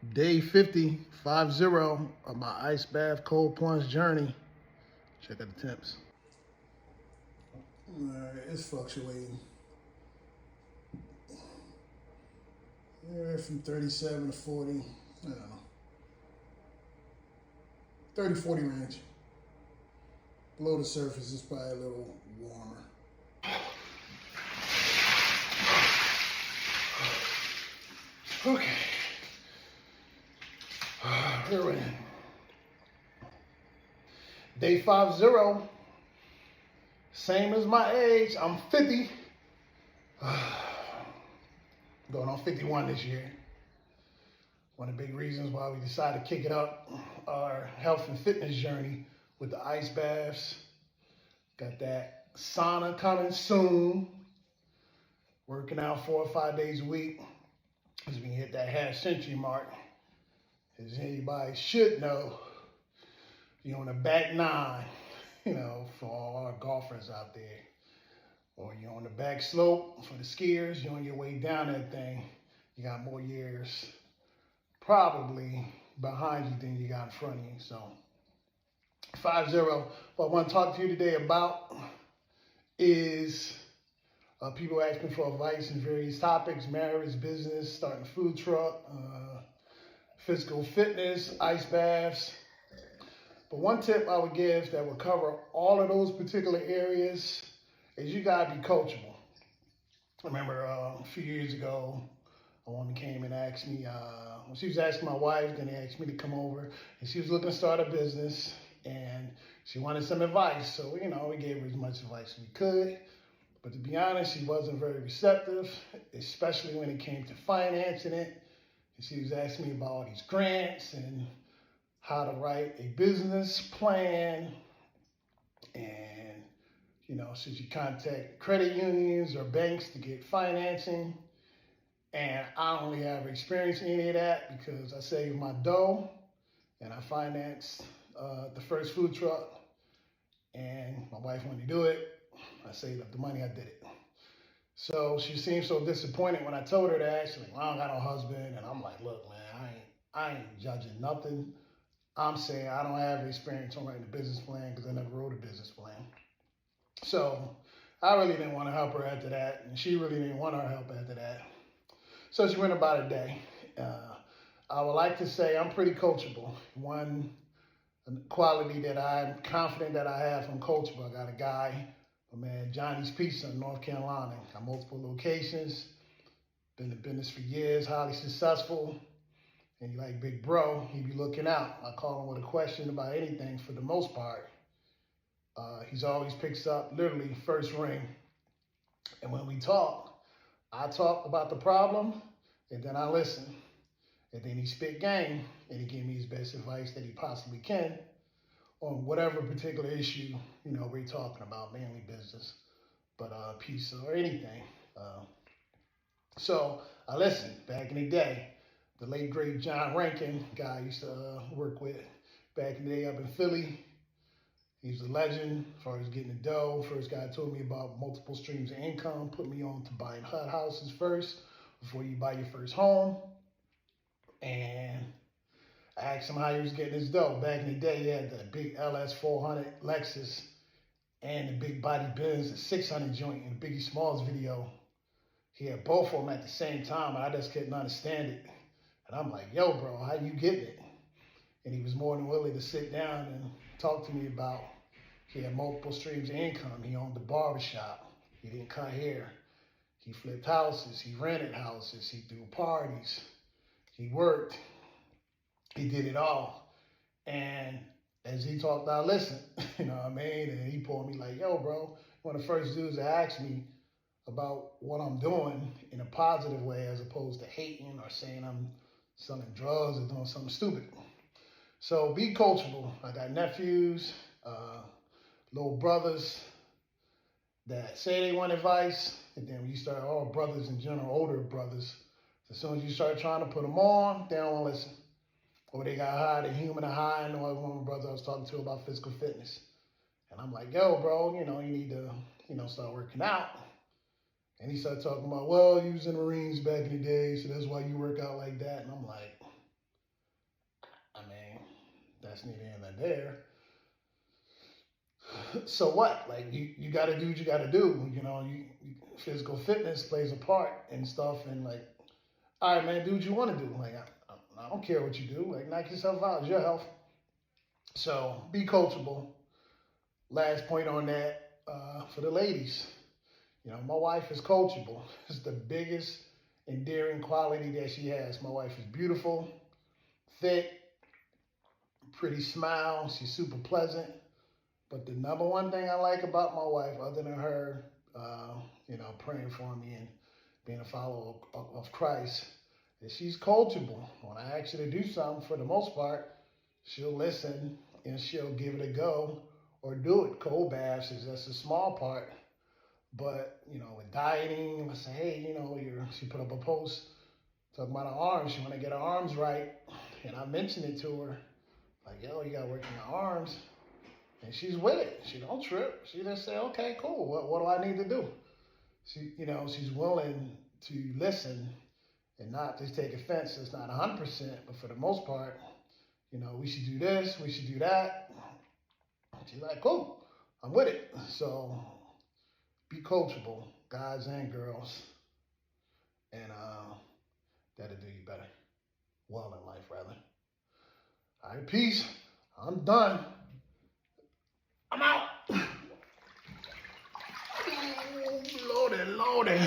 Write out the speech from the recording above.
Day 50, 50 of my ice bath cold plunge journey. Check out the temps. Alright, it's fluctuating. From 37 to 40. I don't know. 30, 40 range. Below the surface is probably a little warmer. Okay. We're in. Day 50. Same as my age. I'm 50. Going on 51 this year. One of the big reasons why we decided to kick it up our health and fitness journey with the ice baths. Got that sauna coming soon. Working out 4 or 5 days a week as we can hit that half-century mark. As anybody should know, you're on the back nine, for all our golfers out there. Or you're on the back slope for the skiers, you're on your way down that thing. You got more years probably behind you than you got in front of you. So 50, what I want to talk to you today about is people asking for advice in various topics: marriage, business, starting a food truck, physical fitness, ice baths. But one tip I would give that would cover all of those particular areas is you gotta be coachable. I remember a few years ago, a woman came and asked me, she was asking my wife, then they asked me to come over, and she was looking to start a business, and she wanted some advice. So, we gave her as much advice as we could. But to be honest, she wasn't very receptive, especially when it came to financing it. And she was asking me about all these grants and how to write a business plan, and should you contact credit unions or banks to get financing. And I don't really have experience in any of that because I saved my dough and I financed the first food truck, and my wife wanted to do it. I saved up the money, I did it. So she seemed so disappointed when I told her that. She's like, well, I don't got no husband. And I'm like, look, man, I ain't judging nothing. I'm saying I don't have experience on writing a business plan because I never wrote a business plan. So I really didn't want to help her after that, and she really didn't want our help after that. So she went about her day. I would like to say I'm pretty coachable. One quality that I'm confident that I have from Coachable, I got a guy, my man Johnny's Pizza in North Carolina. Got multiple locations. Been in business for years, highly successful. And he like big bro, he be looking out. I call him with a question about anything for the most part. He's always picks up literally first ring. And when we talk, I talk about the problem and then I listen. And then he spit game and he give me his best advice that he possibly can on whatever particular issue, we're talking about, mainly business, but pizza or anything. So I listened back in the day. The late great John Rankin, guy I used to work with back in the day up in Philly. He's a legend as far as getting the dough. First guy told me about multiple streams of income, put me on to buying HUD houses first before you buy your first home. And I asked him how he was getting his dough. Back in the day, he had the big LS 400 Lexus and the big body Benz, the 600 joint in the Biggie Smalls video. He had both of them at the same time, and I just couldn't understand it. And I'm like, yo, bro, how you getting it? And he was more than willing to sit down and talk to me about he had multiple streams of income. He owned the barbershop. He didn't cut hair. He flipped houses. He rented houses. He threw parties. He worked. He did it all. And as he talked, I listened. You know what I mean? And he pulled me like, yo, bro, one of the first dudes that asked me about what I'm doing in a positive way as opposed to hating or saying I'm selling drugs or doing something stupid. So be coachable. I got nephews, little brothers that say they want advice, and then when you start, all brothers in general, older brothers, as soon as you start trying to put them on, they don't want to listen. Or they got high, they human a high. I know one of my brothers I was talking to about physical fitness. And I'm like, yo, bro, you need to, start working out. And he started talking about, well, you was in the Marines back in the day, so that's why you work out like that. And I'm like, that's neither here nor there. So what? Like you got to do what you got to do. Physical fitness plays a part and stuff. And like, all right, man, do what you want to do. Like I don't care what you do. Like knock yourself out. It's your health. So be coachable. Last point on that for the ladies. My wife is coachable. It's the biggest endearing quality that she has. My wife is beautiful, thick, pretty smile. She's super pleasant. But the number one thing I like about my wife, other than her, praying for me and being a follower of Christ, is she's coachable. When I ask her to do something, for the most part, she'll listen and she'll give it a go or do it. Cold baths is just a small part. But, with dieting, I say, hey, she put up a post talking about her arms. She want to get her arms right. And I mentioned it to her. Like, yo, you got to work on your arms. And she's with it. She don't trip. She just say, okay, cool. What do I need to do? She's willing to listen and not just take offense. It's not 100%, but for the most part, we should do this, we should do that. She's like, cool, I'm with it. So be coachable, guys and girls, and that'll do you better. Well in life, rather. All right, peace. I'm done. I'm out. Loaded.